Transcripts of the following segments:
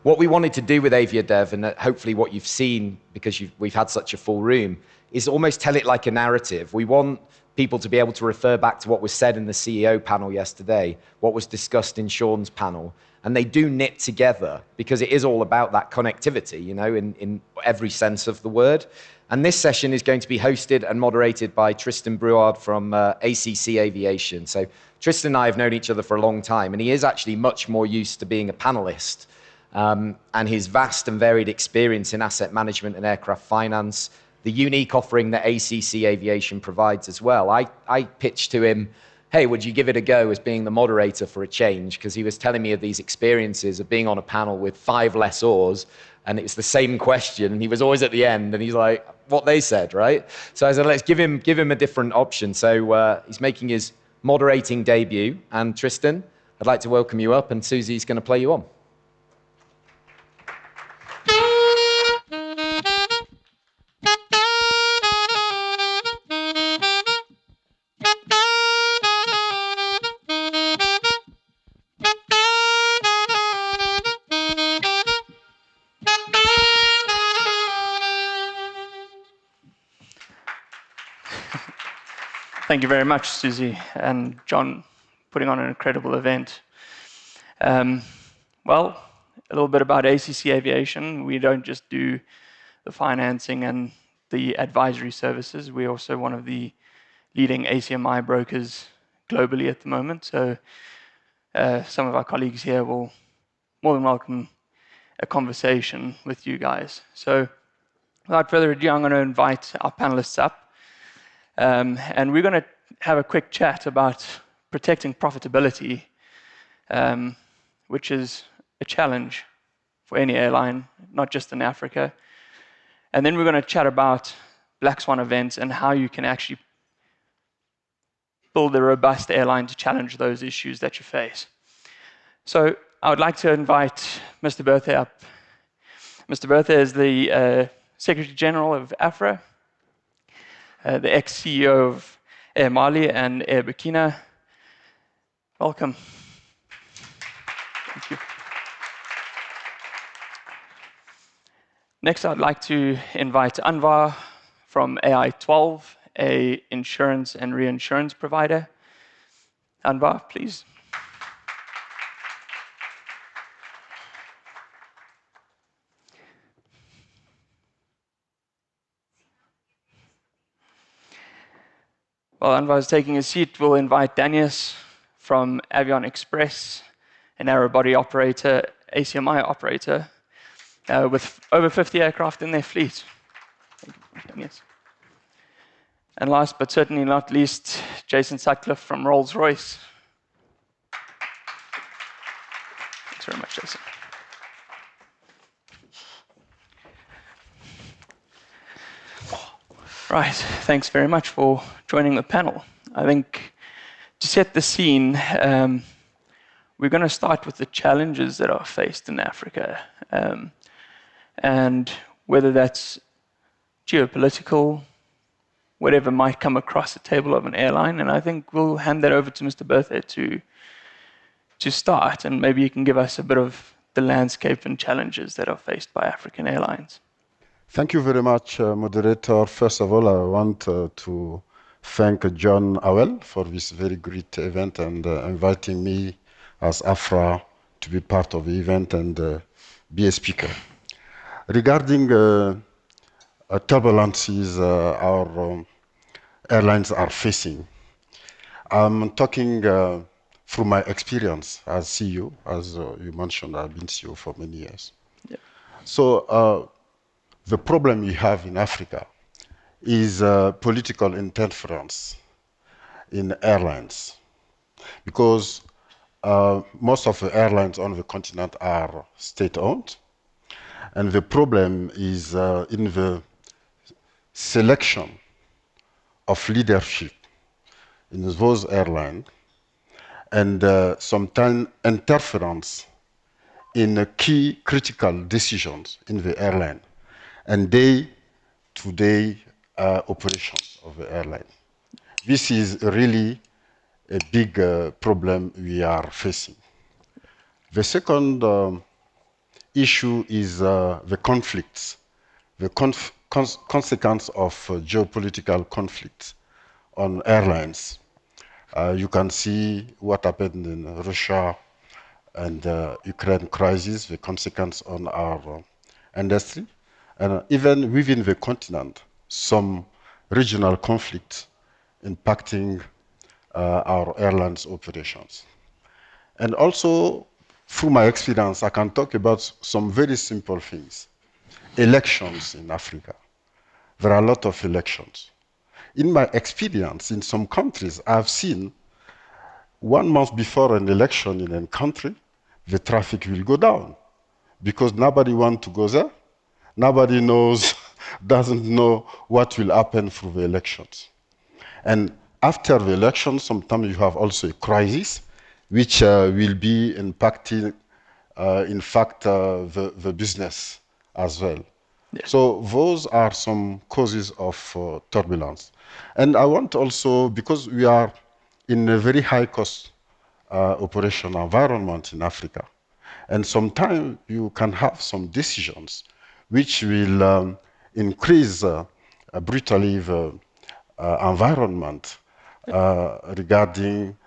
What we wanted to do with AviaDev, and hopefully what you've seen, because we've had such a full room, is almost tell it like a narrative. We want people to be able to refer back to what was said in the CEO panel yesterday, what was discussed in Sean's panel, and they do knit together because it is all about that connectivity, you know, in every sense of the word. And this session is going to be hosted and moderated by Tristan Brouard from ACC Aviation. So Tristan and I have known each other for a long time, and he is actually much more used to being a panelist. And his vast and varied experience in asset management and aircraft finance, the unique offering that ACC Aviation provides as well. I pitched to him, hey, would you give it a go as being the moderator for a change? Because he was telling me of these experiences of being on a panel with 5 lessors, and it's the same question, and he was always at the end, and he's like, what they said, right? So I said, let's give him a different option. So he's making his moderating debut, and Tristan, I'd like to welcome you up, and Susie's going to play you on. Thank you very much, Susie and John, putting on an incredible event. Well, a little bit about ACC Aviation. We don't just do the financing and the advisory services. We're also one of the leading ACMI brokers globally at the moment. So some of our colleagues here will more than welcome a conversation with you guys. So without further ado, I'm going to invite our panelists up. And we're going to have a quick chat about protecting profitability, which is a challenge for any airline, not just in Africa. And then we're going to chat about black swan events and how you can actually build a robust airline to challenge those issues that you face. So I would like to invite Mr. Berthe up. Mr. Berthe is the Secretary General of AFRAA, the ex-CEO of Air Mali and Air Burkina. Welcome. Thank you. Next, I'd like to invite Anvar from AI12, an insurance and reinsurance provider. Anvar, please. While Anvar is taking a seat, we'll invite Dainius from Avion Express, an aerobody operator, ACMI operator, with over 50 aircraft in their fleet. Thank you, Dainius. And last but certainly not least, Jason Sutcliffe from Rolls-Royce. Thanks very much, Jason. Right, thanks very much for joining the panel. I think to set the scene, we're going to start with the challenges that are faced in Africa, and whether that's geopolitical, whatever might come across the table of an airline. And I think we'll hand that over to Mr. Berthe to start, and maybe you can give us a bit of the landscape and challenges that are faced by African airlines. Thank you very much, moderator. First of all, I want to thank John Awell for this very great event and inviting me as AFRAA to be part of the event and be a speaker. Regarding turbulences our airlines are facing, I'm talking from my experience as CEO. As you mentioned, I've been CEO for many years. Yeah. So the problem we have in Africa is political interference in airlines, because most of the airlines on the continent are state-owned, and the problem is in the selection of leadership in those airlines, and sometimes interference in key critical decisions in the airline and day-to-day operations of the airline. This is really a big problem we are facing. The second issue is the conflicts, the consequence of geopolitical conflicts on airlines. You can see what happened in Russia and Ukraine crisis, the consequence on our industry, and even within the continent, some regional conflicts impacting our airlines operations. And also, through my experience, I can talk about some very simple things. Elections in Africa. There are a lot of elections. In my experience, in some countries, I've seen 1 month before an election in a country, the traffic will go down because nobody wants to go there. Nobody knows, doesn't know what will happen through the elections. And after the election, sometimes you have also a crisis, which will be impacting, in fact, the business as well. Yeah. So those are some causes of turbulence. And I want also, because we are in a very high cost operation environment in Africa, and sometimes you can have some decisions which will increase brutally the environment regarding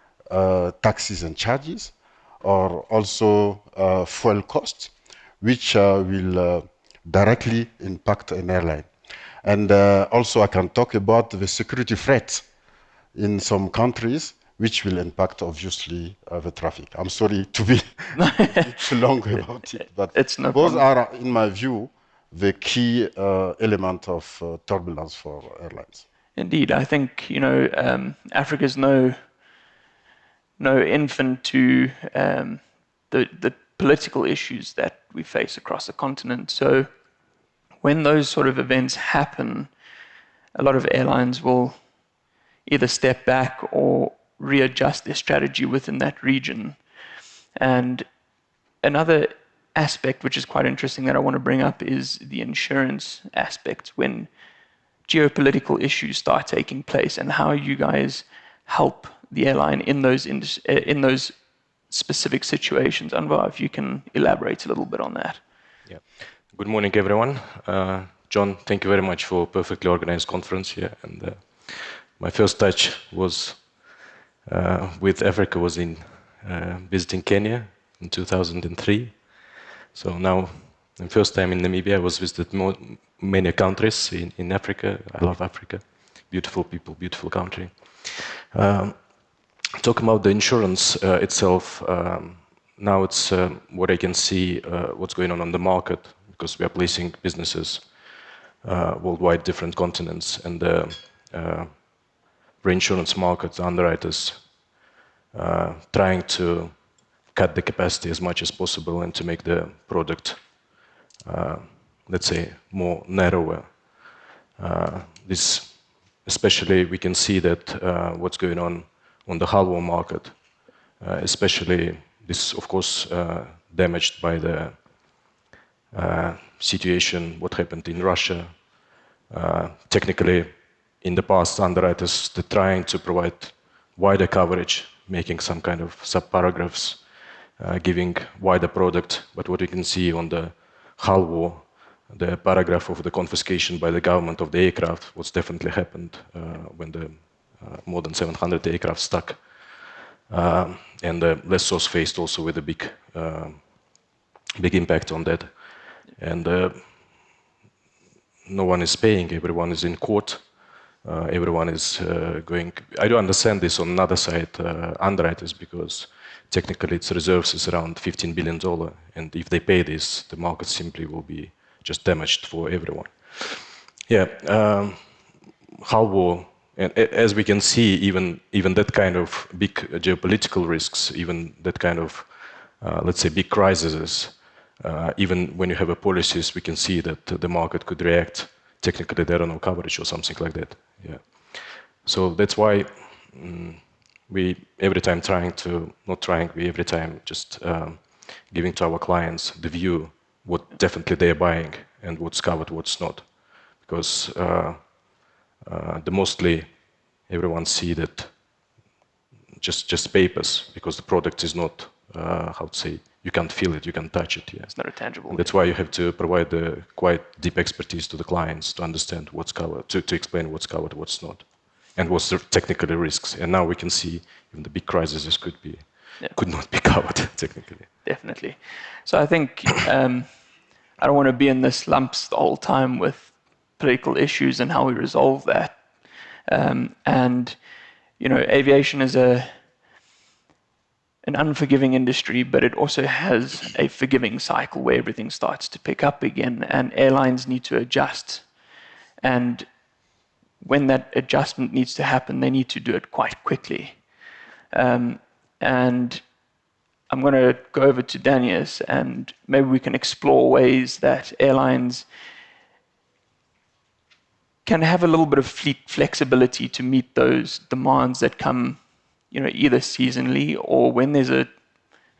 taxes and charges, or also fuel costs, which will directly impact an airline. And also I can talk about the security threats in some countries, which will impact, obviously, the traffic. I'm sorry to be too long about it, but It's no those problem. are, in my view, the key element of turbulence for airlines. Indeed, I think Africa's no infant to the political issues that we face across the continent. So when those sort of events happen, a lot of airlines will either step back or readjust their strategy within that region. And another aspect which is quite interesting that I want to bring up is the insurance aspect when geopolitical issues start taking place, and how you guys help the airline in those specific situations. Anvar, if you can elaborate a little bit on that. Yeah. Good morning, everyone. John, thank you very much for a perfectly organized conference here. And my first touch was with Africa was in visiting Kenya in 2003. So now, the first time in Namibia, I was visited many countries in Africa. I love Africa. Beautiful people, beautiful country. Talking about the insurance itself, now it's what I can see, what's going on the market, because we are placing businesses worldwide, different continents, and the reinsurance market, underwriters, trying to cut the capacity as much as possible and to make the product, let's say, more narrower. This, especially, we can see that what's going on the hull market, especially this, of course, damaged by the situation, what happened in Russia. Technically, in the past, underwriters, they're trying to provide wider coverage, making some kind of sub-paragraphs, giving wider product. But what we can see on the hull war, the paragraph of the confiscation by the government of the aircraft, what's definitely happened when the more than 700 aircraft stuck. And the lessors faced also with a big impact on that. And no one is paying, everyone is in court, everyone is going. I do understand this on another side, underwriters, because technically its reserves is around $15 billion, and if they pay this, the market simply will be just damaged for everyone. Yeah, hull war, and as we can see, even that kind of big geopolitical risks, even that kind of, let's say, big crises, even when you have a policies, we can see that the market could react. Technically, there are no coverage or something like that. Yeah. So that's why we every time we every time just giving to our clients the view what definitely they're buying and what's covered, what's not, because the mostly everyone see that just papers, because the product is not how to say you can't feel it, you can't touch it. Yeah. It's not a tangible. And that's why you have to provide the quite deep expertise to the clients to understand what's covered, to explain what's covered, what's not, and what's the technical risks. And now we can see even the big crises could not be covered technically. Definitely. So I think I don't want to be in this lumps the whole time with political issues and how we resolve that. And you know, aviation is an unforgiving industry, but it also has a forgiving cycle where everything starts to pick up again, and airlines need to adjust. And when that adjustment needs to happen, they need to do it quite quickly. And I'm going to go over to Dainius, and maybe we can explore ways that airlines can have a little bit of fleet flexibility to meet those demands that come, you know, either seasonally or when there's a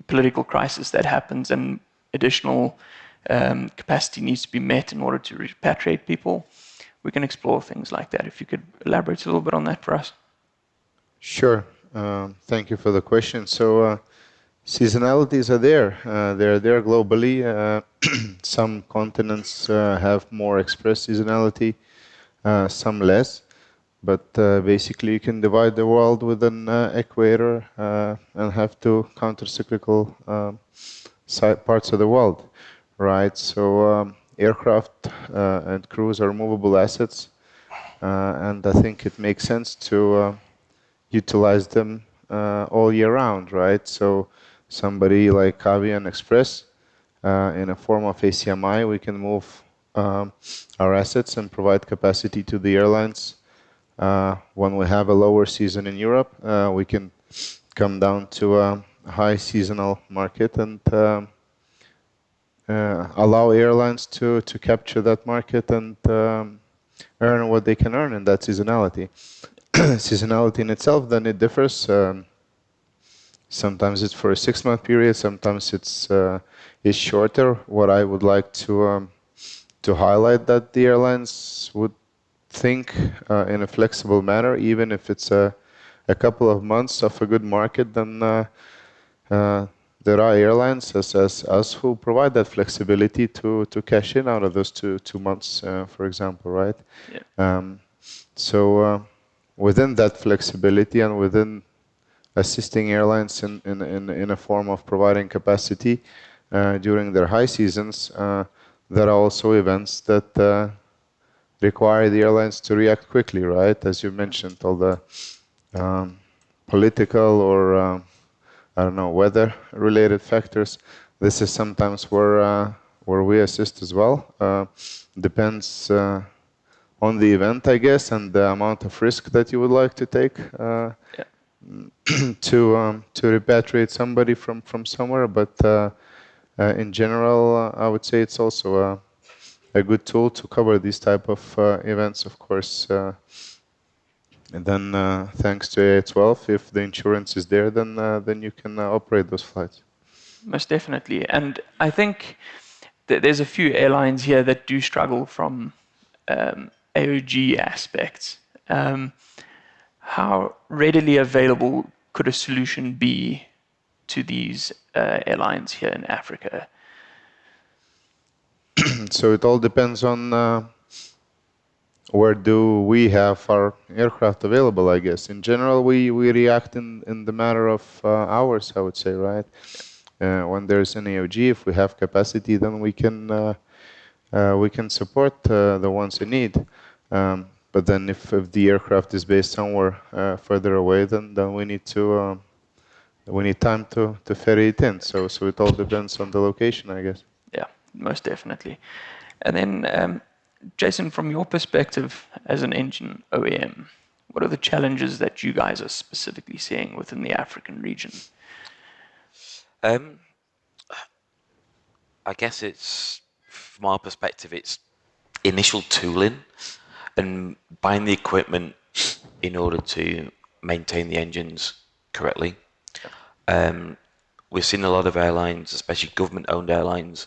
political crisis that happens and additional capacity needs to be met in order to repatriate people. We can explore things like that. If you could elaborate a little bit on that for us. Sure. Thank you for the question. So seasonalities are there. They're there globally. Some continents have more express seasonality, some less. But basically, you can divide the world with an equator and have two counter-cyclical parts of the world, right? So aircraft and crews are movable assets, and I think it makes sense to utilize them all year round, right? So somebody like Avion Express, in a form of ACMI, we can move our assets and provide capacity to the airlines. When we have a lower season in Europe, we can come down to a high seasonal market and allow airlines to capture that market and earn what they can earn in that seasonality. Seasonality in itself, then it differs. Sometimes it's for a 6-month period, sometimes it's shorter. What I would like to highlight that the airlines would think in a flexible manner, even if it's a couple of months of a good market, then there are airlines as us who provide that flexibility to cash in out of those two months, for example, right? Yeah. So within that flexibility and within assisting airlines in a form of providing capacity during their high seasons, there are also events that require the airlines to react quickly, right? As you mentioned, all the political or I don't know, weather-related factors. This is sometimes where we assist as well. Depends on the event, I guess, and the amount of risk that you would like to take to repatriate somebody from somewhere. But in general, I would say it's also a good tool to cover these type of events, of course. And then thanks to AA12, if the insurance is there, then you can operate those flights. Most definitely. And I think that there's a few airlines here that do struggle from AOG aspects. How readily available could a solution be to these airlines here in Africa? So it all depends on where do we have our aircraft available, I guess. In general, we react in the matter of hours, I would say, right? When there's an AOG, if we have capacity, then we can support the ones in need. But then if the aircraft is based somewhere further away, then we need time to ferry it in. So it all depends on the location, I guess. Yeah, most definitely. And then, Jason, from your perspective as an engine OEM, what are the challenges that you guys are specifically seeing within the African region? I guess it's, from our perspective, it's initial tooling and buying the equipment in order to maintain the engines correctly. We've seen a lot of airlines, especially government-owned airlines,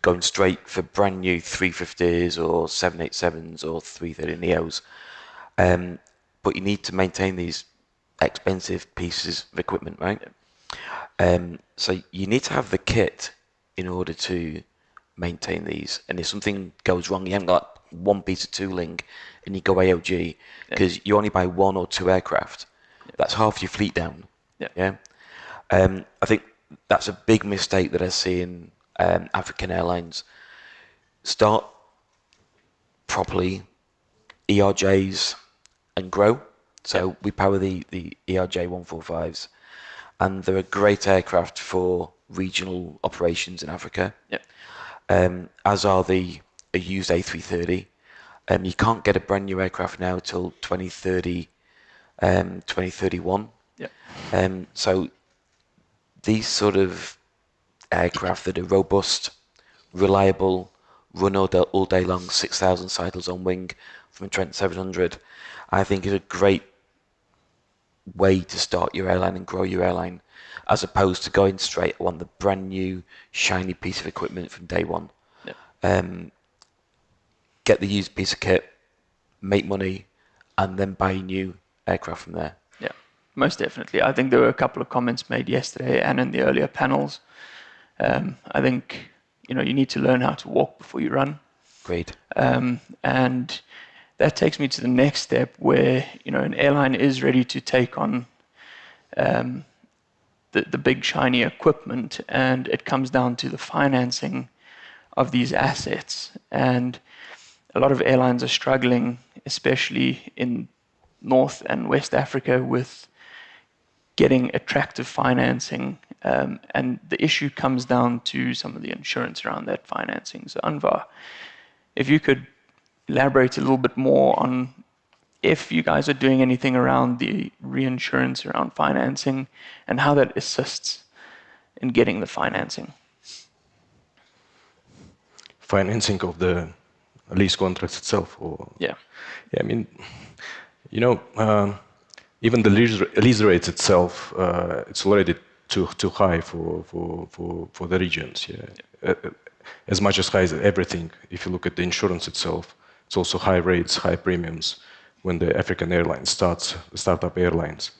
going straight for brand new 350s or 787s or 330neos. But you need to maintain these expensive pieces of equipment, right? So you need to have the kit in order to maintain these. And if something goes wrong, you haven't got one piece of tooling and you go AOG because you only buy 1 or 2 aircraft. That's half your fleet down. Yeah. I think that's a big mistake that I see in African Airlines. Start properly, ERJs, and grow. So we power the ERJ 145s, and they're a great aircraft for regional operations in Africa. As are the a used A330. You can't get a brand new aircraft now till 2030, 2031. So these sort of aircraft that are robust, reliable, run all day long, 6,000 cycles on wing from a Trent 700, I think is a great way to start your airline and grow your airline, as opposed to going straight on the brand new, shiny piece of equipment from day one. Get the used piece of kit, make money, and then buy new aircraft from there. Yeah, most definitely. I think there were a couple of comments made yesterday and in the earlier panels. I think you need to learn how to walk before you run. Great. And that takes me to the next step where an airline is ready to take on the big shiny equipment, and it comes down to the financing of these assets. And a lot of airlines are struggling, especially in North and West Africa, with getting attractive financing. And the issue comes down to some of the insurance around that financing. So Anvar, if you could elaborate a little bit more on if you guys are doing anything around the reinsurance around financing and how that assists in getting the financing. Financing of the lease contracts itself, or I mean, even the lease rates itself, it's already too high for the regions. As much as high as everything. If you look at the insurance itself, it's also high rates, high premiums when the African airlines startup airlines.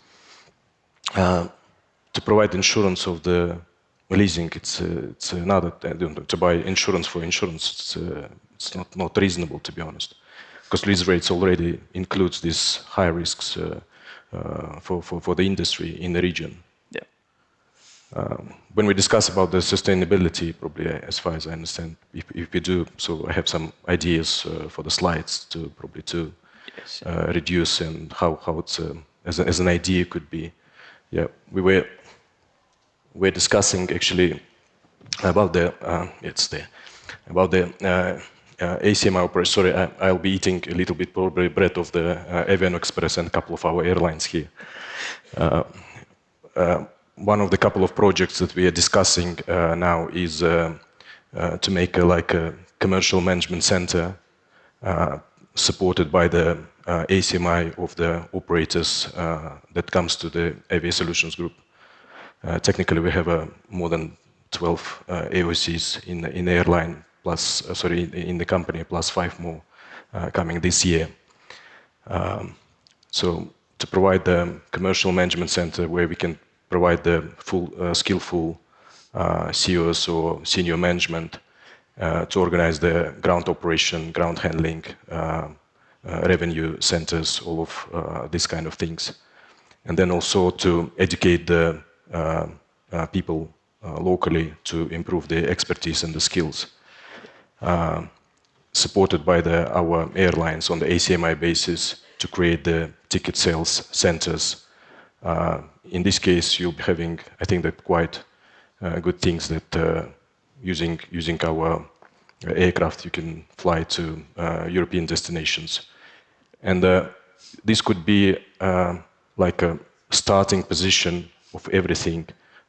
To provide insurance of the leasing, it's another. To buy insurance for insurance, it's not reasonable, to be honest, because lease rates already includes these high risks for the industry in the region. When we discuss about the sustainability, probably as far as I understand, if we do, so I have some ideas for the slides to reduce and how it's as an idea could be. We're discussing actually about the ACMI operation. Sorry, I'll be eating a little bit probably bread of the Avion Express and a couple of our airlines here. One of the couple of projects that we are discussing now is to make a commercial management center supported by the ACMI of the operators that comes to the Aviation Solutions Group. Technically, we have more than 12 AOCs in the airline, in the company, plus 5 more coming this year. So to provide the commercial management center where we can provide the full skillful CEOs or senior management to organize the ground operation, ground handling, revenue centers, all of these kind of things. And then also to educate the people locally to improve their expertise and the skills. Supported by our airlines on the ACMI basis to create the ticket sales centers. In this case, you'll be having, I think, that quite good things that using our aircraft, you can fly to European destinations. And this could be like a starting position of everything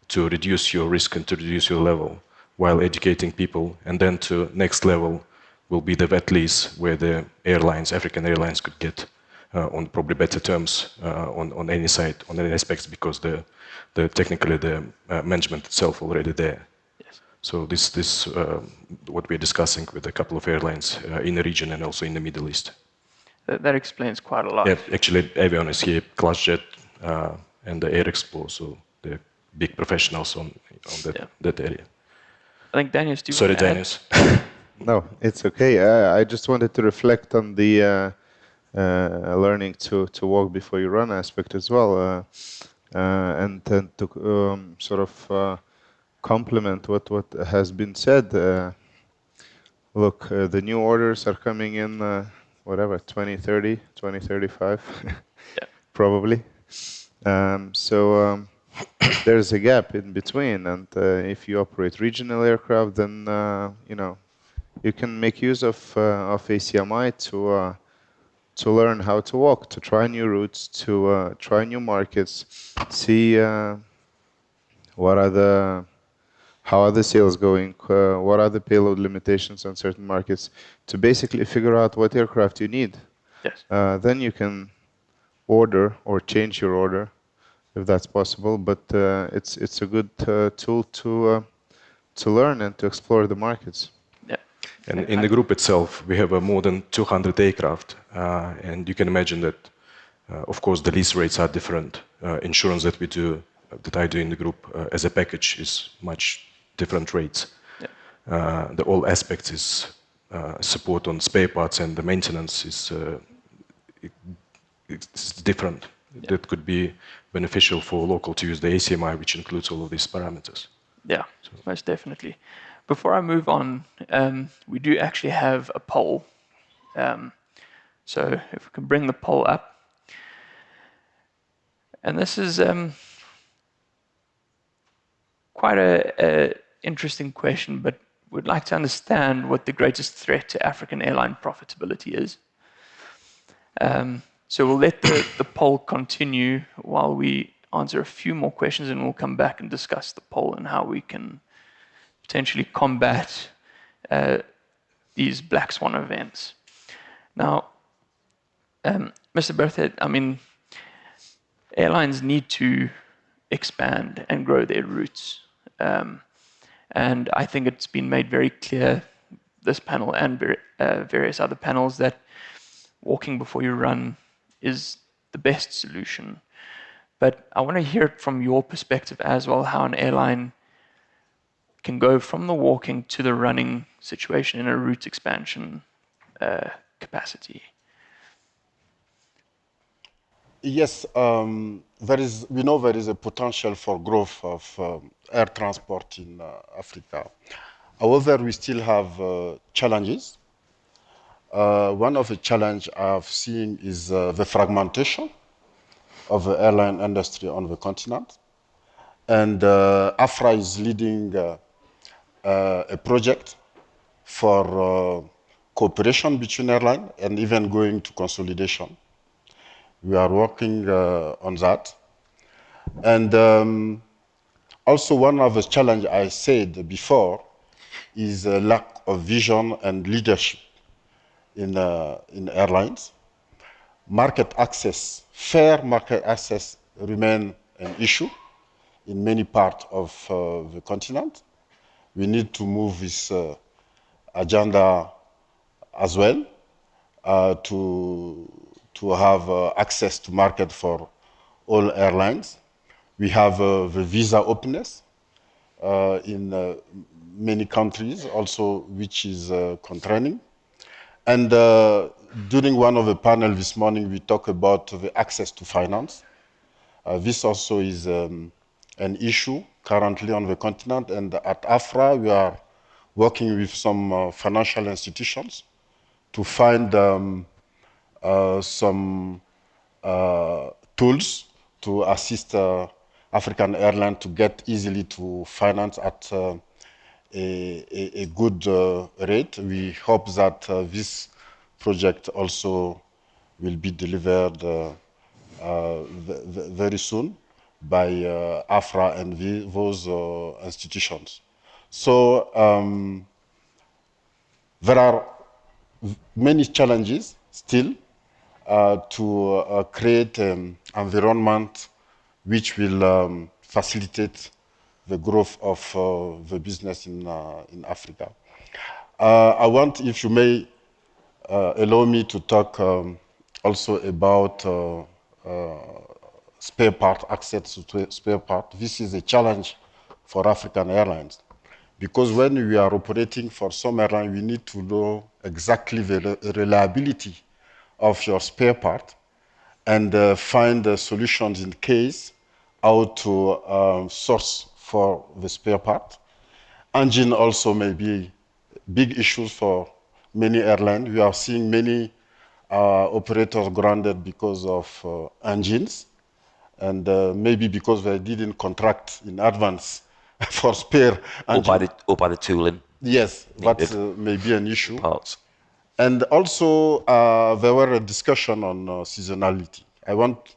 to reduce your risk and to reduce your level while educating people. And then to next level will be the wet lease where the airlines, African airlines, could get on probably better terms on any side, on any aspects, because technically the management itself already there. Yes. So this what we're discussing with a couple of airlines in the region and also in the Middle East. That explains quite a lot. Yeah, actually, Avion is here, ClassJet and the Air Explore, so they're big professionals on that area. I think Dainius, do you Sorry, want to add? Dainius. No, it's okay. I just wanted to reflect on the learning to walk before you run aspect as well, and then to sort of complement what has been said. Look, the new orders are coming in, whatever, 2030, 2035, probably. So there's a gap in between, and if you operate regional aircraft, then you can make use of ACMI to learn how to walk, to try new routes, to try new markets, see how are the sales going, what are the payload limitations on certain markets, to basically figure out what aircraft you need. Yes. Then you can order or change your order if that's possible, but it's a good tool to learn and to explore the markets. Yeah. And in the group itself, we have more than 200 aircraft, and you can imagine that, of course, the lease rates are different. Insurance that I do in the group as a package is much different rates. Yeah. The all aspects is support on spare parts, and the maintenance is it's different. Yeah. That could be beneficial for local to use the ACMI, which includes all of these parameters. Yeah, most definitely. Before I move on, we do actually have a poll. So if we can bring the poll up. And this is quite an interesting question, but we'd like to understand what the greatest threat to African airline profitability is. So we'll let the poll continue while we answer a few more questions, and we'll come back and discuss the poll and how we can potentially combat these black swan events. Now, Mr. Berthe, I mean, airlines need to expand and grow their routes. And I think it's been made very clear, this panel and various other panels, that walking before you run is the best solution. But I want to hear it from your perspective as well, how an airline can go from the walking to the running situation in a route expansion capacity. Yes, we know there is a potential for growth of air transport in Africa. However, we still have challenges. One of the challenges I've seen is the fragmentation of the airline industry on the continent. And AFRAA is leading a project for cooperation between airlines and even going to consolidation. We are working on that. And also one of the challenges I said before is a lack of vision and leadership in airlines. Market access, fair market access remain an issue in many parts of the continent. We need to move this agenda as well to have access to market for all airlines. We have the visa openness in many countries also, which is constraining. And during one of the panels this morning, we talked about the access to finance. This also is an issue currently on the continent. And at AFRAA, we are working with some financial institutions to find some tools to assist African airlines to get easily to finance at a good rate. We hope that this project also will be delivered very soon by AFRAA and those institutions. So there are many challenges still to create an environment which will facilitate the growth of the business in Africa. I want, if you may, allow me to talk also about spare part, access to spare part. This is a challenge for African airlines. Because when we are operating for some airline, we need to know exactly the reliability of your spare part and find solutions in case how to source for the spare part. Engine also may be big issues for many airlines. We are seeing many operators grounded because of engines, and maybe because they didn't contract in advance for spare engine. Or by the tooling. Yes, that may be an issue. Parts. And also, there were a discussion on seasonality. I want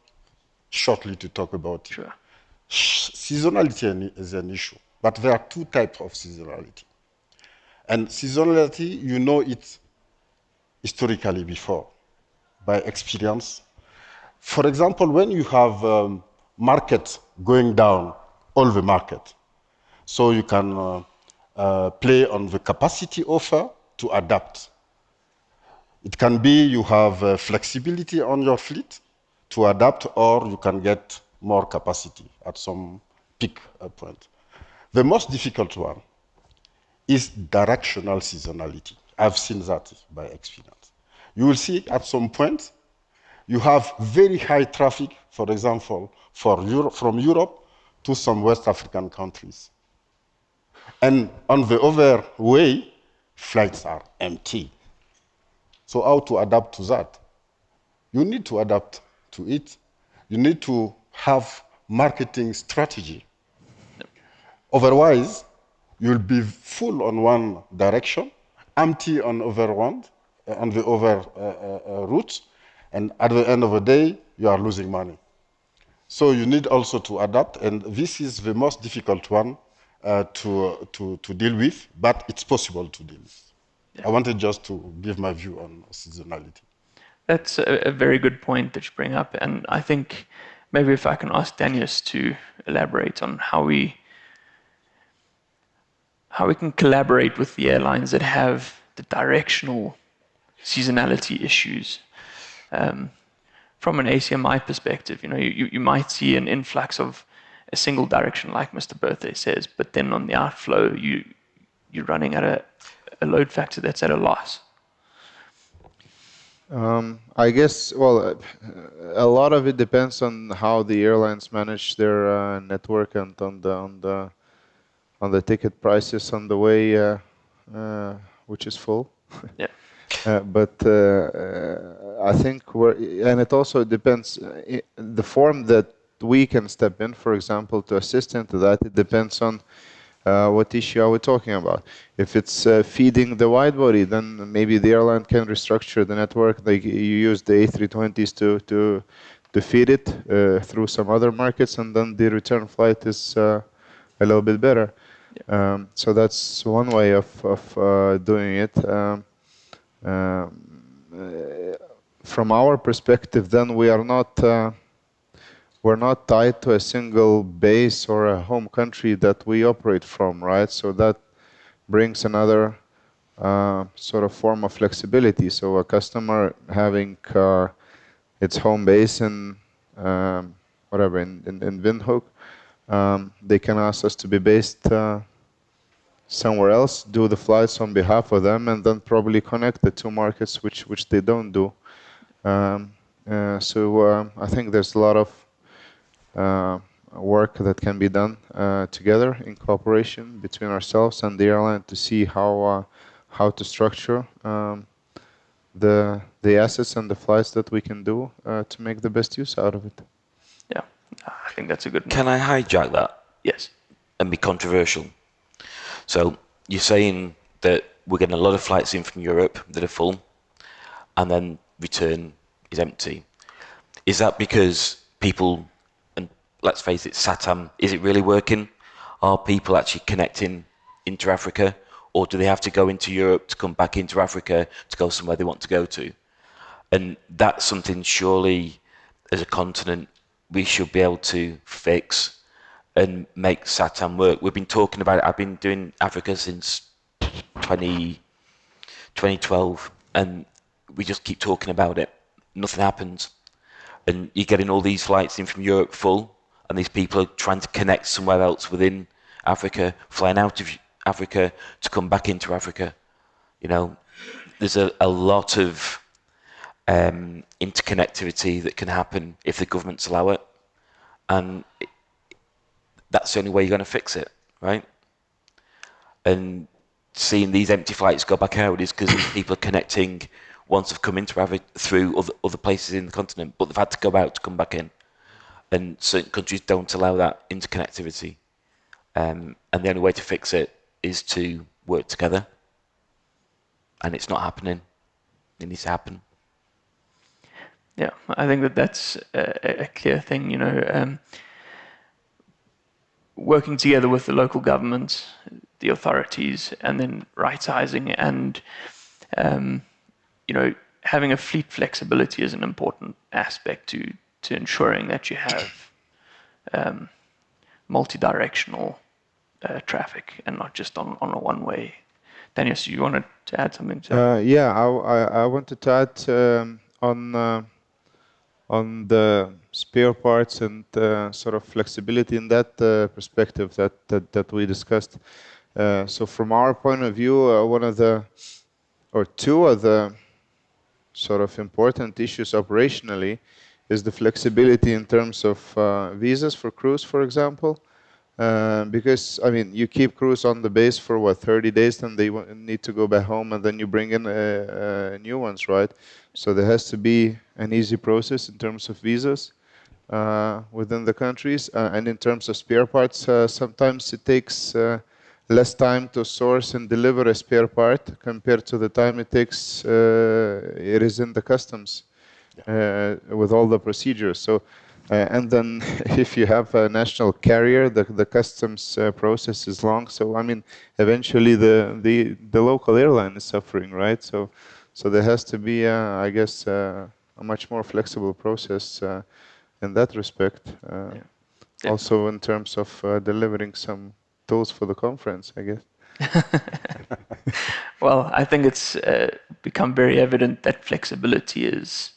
shortly to talk about it. Sure. Seasonality is an issue, but there are two types of seasonality. And seasonality, you know it historically before, by experience. For example, when you have market going down, all the market, so you can play on the capacity offer to adapt. It can be you have flexibility on your fleet to adapt, or you can get more capacity at some peak point. The most difficult one is directional seasonality. I've seen that by experience. You will see at some point, you have very high traffic, for example, from Europe to some West African countries. And on the other way, flights are empty. So how to adapt to that? You need to adapt to it. You need to have marketing strategy. Otherwise, you'll be full on one direction, empty on other one, on the other routes, and at the end of the day, you are losing money. So you need also to adapt, and this is the most difficult one to deal with, but it's possible to deal with. Yeah. I wanted just to give my view on seasonality. That's a very good point that you bring up, and I think maybe if I can ask Dainius to elaborate on how we can collaborate with the airlines that have the directional seasonality issues. From an ACMI perspective, you might see an influx of a single direction, like Mr. Berthe says, but then on the outflow, you're running at a load factor that's at a loss. I guess, well, a lot of it depends on how the airlines manage their network and on the ticket prices on the way, which is full. Yeah. But I think and it also depends, the form that we can step in, for example, to assist into that, it depends on what issue are we talking about. If it's feeding the wide body, then maybe the airline can restructure the network. Like you use the A320s to feed it through some other markets, and then the return flight is a little bit better. Yeah. So that's one way of doing it. From our perspective, then we're not tied to a single base or a home country that we operate from, right? So that brings another sort of form of flexibility. So a customer having its home base in whatever in Windhoek, they can ask us to be based somewhere else, do the flights on behalf of them, and then probably connect the two markets, which they don't do. So I think there's a lot of work that can be done together in cooperation between ourselves and the airline to see how to structure the assets and the flights that we can do to make the best use out of it. Yeah, I think that's a good one. Can I hijack that? Yes. And be controversial. So you're saying that we're getting a lot of flights in from Europe that are full, and then return is empty. Is that because people, and let's face it, SATAM, is it really working? Are people actually connecting into Africa, or do they have to go into Europe to come back into Africa to go somewhere they want to go to? And that's something surely, as a continent, we should be able to fix and make SATAM work. We've been talking about it. I've been doing Africa since 2012, and we just keep talking about it. Nothing happens. and you're getting all these flights in from Europe full, and these people are trying to connect somewhere else within Africa, flying out of Africa to come back into Africa. You know, there's a lot of interconnectivity that can happen if the governments allow it, and that's the only way you're going to fix it, right? And seeing these empty flights go back out is because people are connecting once they've come into Africa through other places in the continent, but they've had to go out to come back in. And certain countries don't allow that interconnectivity. And the only way to fix it is to work together. And it's not happening. It needs to happen. Yeah, I think that's a clear thing, you know. Working together with the local governments, the authorities, and then right-sizing and, you know, having a fleet flexibility is an important aspect to ensuring that you have multi-directional traffic and not just on a one-way. Dainius, you wanted to add something to that? Yeah, I wanted to add on the spare parts and sort of flexibility in that perspective that we discussed. So from our point of view, two of the sort of important issues operationally is the flexibility in terms of visas for crews, for example. Because, I mean, you keep crews on the base for, 30 days, then they need to go back home, and then you bring in new ones, right? So there has to be an easy process in terms of visas within the countries. And in terms of spare parts, sometimes it takes less time to source and deliver a spare part compared to the time it takes it is in the customs with all the procedures. So. And then if you have a national carrier, the customs process is long. So, I mean, eventually the local airline is suffering, right? So there has to be, I guess, a much more flexible process in that respect. Yeah. Also in terms of delivering some tools for the conference, I guess. Well, I think it's become very evident that flexibility is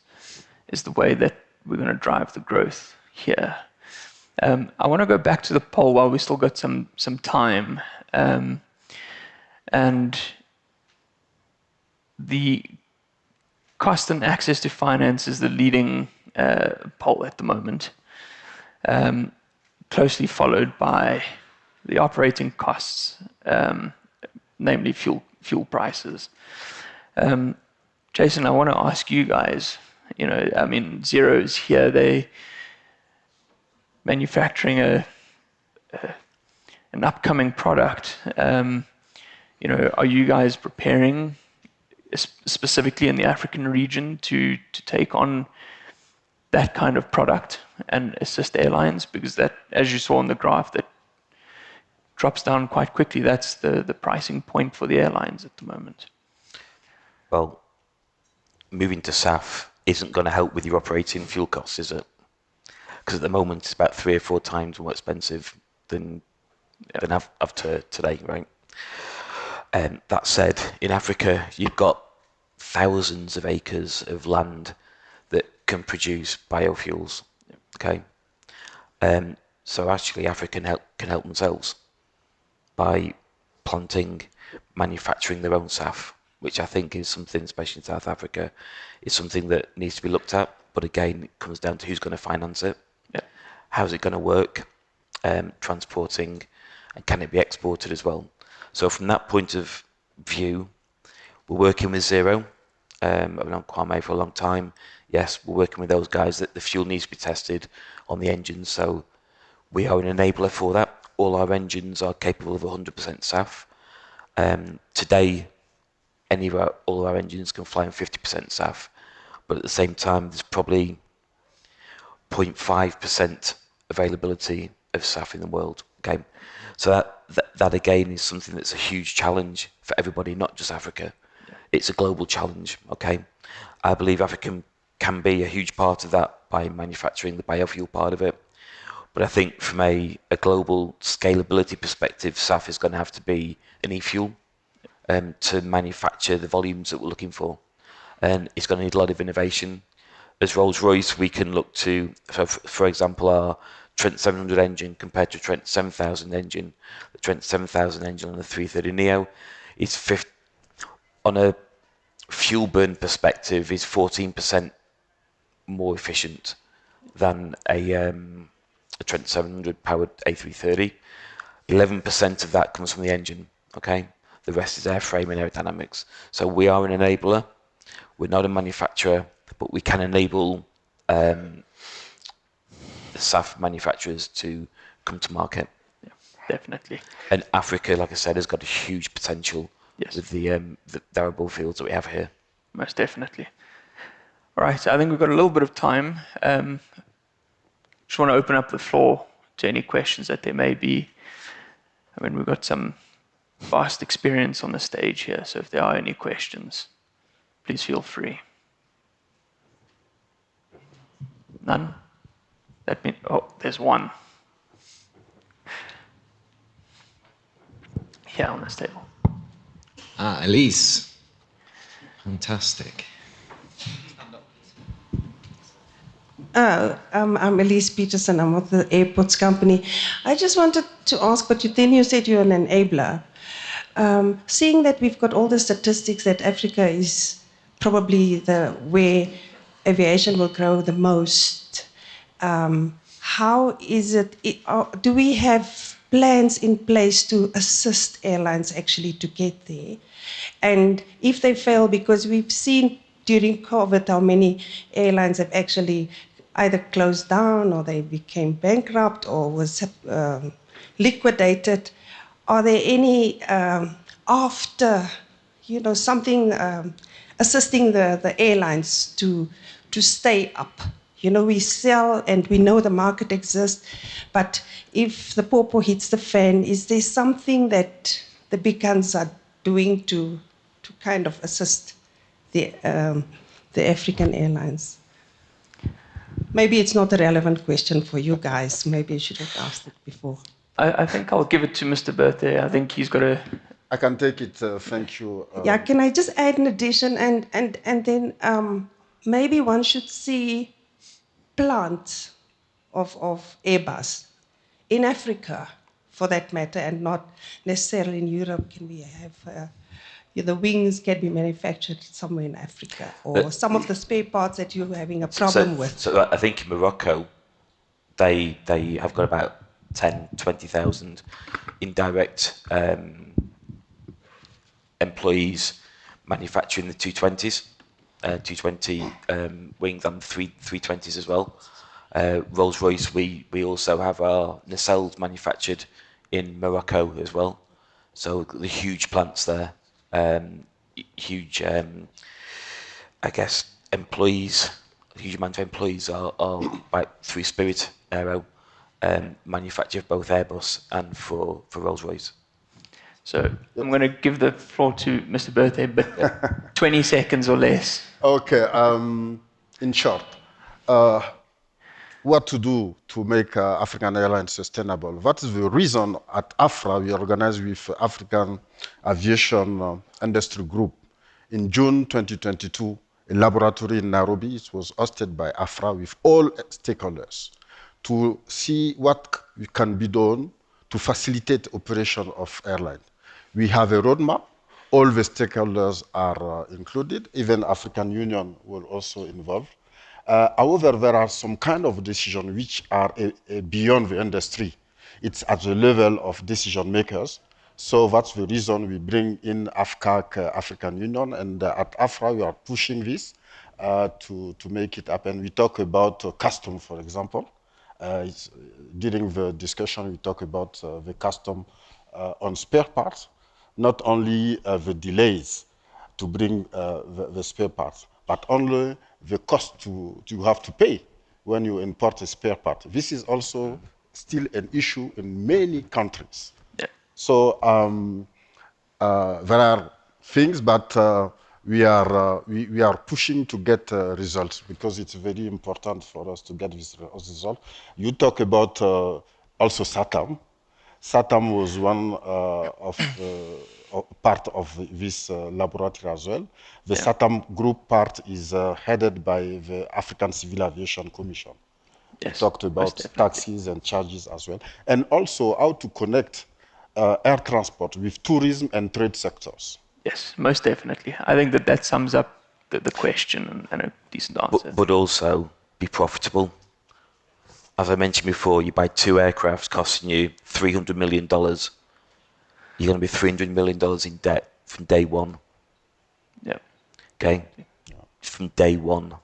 the way that we're going to drive the growth here. I want to go back to the poll while we still got some time. And the cost and access to finance is the leading poll at the moment, closely followed by the operating costs, namely fuel prices. Jason, I want to ask you guys, you know, I mean, Zero's here, they manufacturing an upcoming product. You know, are you guys preparing specifically in the African region to take on that kind of product and assist airlines? Because that, as you saw on the graph, that drops down quite quickly. That's the pricing point for the airlines at the moment. Well, moving to SAF isn't going to help with your operating fuel costs, is it? Because at the moment it's about 3 or 4 times more expensive than after today, right? That said, in Africa you've got thousands of acres of land that can produce biofuels. Okay, so actually Africa can help themselves by planting, manufacturing their own SAF, which I think is something, especially in South Africa, is something that needs to be looked at. But again, it comes down to who's going to finance it. Yeah. How's it going to work? Transporting, and can it be exported as well? So from that point of view, we're working with Zero. I've known Kwame for a long time. Yes, we're working with those guys that the fuel needs to be tested on the engines. So we are an enabler for that. All our engines are capable of 100% SAF. Today, all of our engines can fly on 50% SAF, but at the same time, there's probably 0.5% availability of SAF in the world. Okay, so that again is something that's a huge challenge for everybody, not just Africa. It's a global challenge. Okay, I believe Africa can be a huge part of that by manufacturing the biofuel part of it. But I think from a global scalability perspective, SAF is going to have to be an e-fuel to manufacture the volumes that we're looking for. And it's going to need a lot of innovation. as Rolls-Royce, we can look to, for example, our Trent 700 engine compared to Trent 7000 engine. The Trent 7000 engine on the 330neo is on a fuel burn perspective is 14% more efficient than a Trent 700 powered A330. 11% of that comes from the engine, okay? The rest is airframe and aerodynamics. So we are an enabler. We're not a manufacturer, but we can enable the SAF manufacturers to come to market. Yeah, definitely. And Africa, like I said, has got a huge potential with the arable fields that we have here. Most definitely. All right, I think we've got a little bit of time. Just want to open up the floor to any questions that there may be. I mean, we've got some vast experience on the stage here, so if there are any questions, please feel free. None? That means, oh, there's one. Here on this table. Ah, Elise. Fantastic. I'm Elise Peterson. I'm with the airports company. I just wanted to ask, but then you said you're an enabler. Seeing that we've got all the statistics that Africa is probably where aviation will grow the most, how is it? Do we have plans in place to assist airlines actually to get there? And if they fail, because we've seen during COVID how many airlines have actually either closed down or they became bankrupt or was liquidated. Are there any after, something assisting the airlines to stay up? We sell and we know the market exists, but if the popo hits the fan, is there something that the big guns are doing to kind of assist the African airlines? Maybe it's not a relevant question for you guys. Maybe you should have asked it before. I think I'll give it to Mr. Berthe. I think he's got a... I can take it. Thank you. Yeah, can I just add an addition? And then maybe one should see plants of Airbus in Africa, for that matter, and not necessarily in Europe. Can we have... the wings can be manufactured somewhere in Africa, or some of the spare parts that you're having a problem with. So I think in Morocco, they have got about 10, 20,000 indirect employees manufacturing the 220s, 220 wings and 320s as well. Rolls-Royce, we also have our nacelles manufactured in Morocco as well. So the huge plants there. Huge, I guess, employees, a huge amount of employees are through Spirit Aero, manufactured both Airbus and for Rolls-Royce. So I'm going to give the floor to Mr. Berthe, but 20 seconds or less. Okay, in short, what to do to make African airlines sustainable? That is the reason at AFRAA we organized with African Aviation Industry Group in June 2022, a laboratory in Nairobi. It was hosted by AFRAA with all stakeholders to see what can be done to facilitate operation of airlines. We have a roadmap. All the stakeholders are included. Even African Union will also involve. However, there are some kind of decisions which are beyond the industry. It's at the level of decision makers. So that's the reason we bring in AFCAC, African Union, and at AFRAA we are pushing this to make it happen. We talk about custom, for example. During the discussion, we talk about the custom on spare parts, not only the delays to bring the spare parts, but only the cost you have to pay when you import a spare part. This is also still an issue in many countries. Yeah. So there are things, but we are pushing to get results because it's very important for us to get this result. You talk about also SATAM. SATAM was one part of this laboratory as well. The SATAM group part is headed by the African Civil Aviation Commission. Yes, We talked about taxis and charges as well, and also how to connect air transport with tourism and trade sectors. Yes, most definitely. I think that sums up the question and a decent answer. But also be profitable. As I mentioned before, you buy 2 aircraft costing you $300 million. You're going to be $300 million in debt from day one. Yeah. Okay? Yeah. From day one.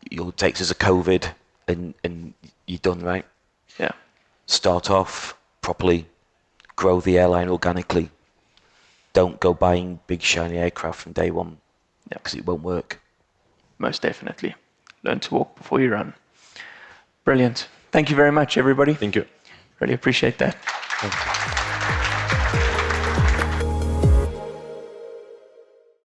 You'll take us a COVID and you're done, right? Yeah. Start off properly. Grow the airline organically. Don't go buying big shiny aircraft from day one. Yeah. Because it won't work. Most definitely. Learn to walk before you run. Brilliant. Thank you very much, everybody. Thank you. Really appreciate that.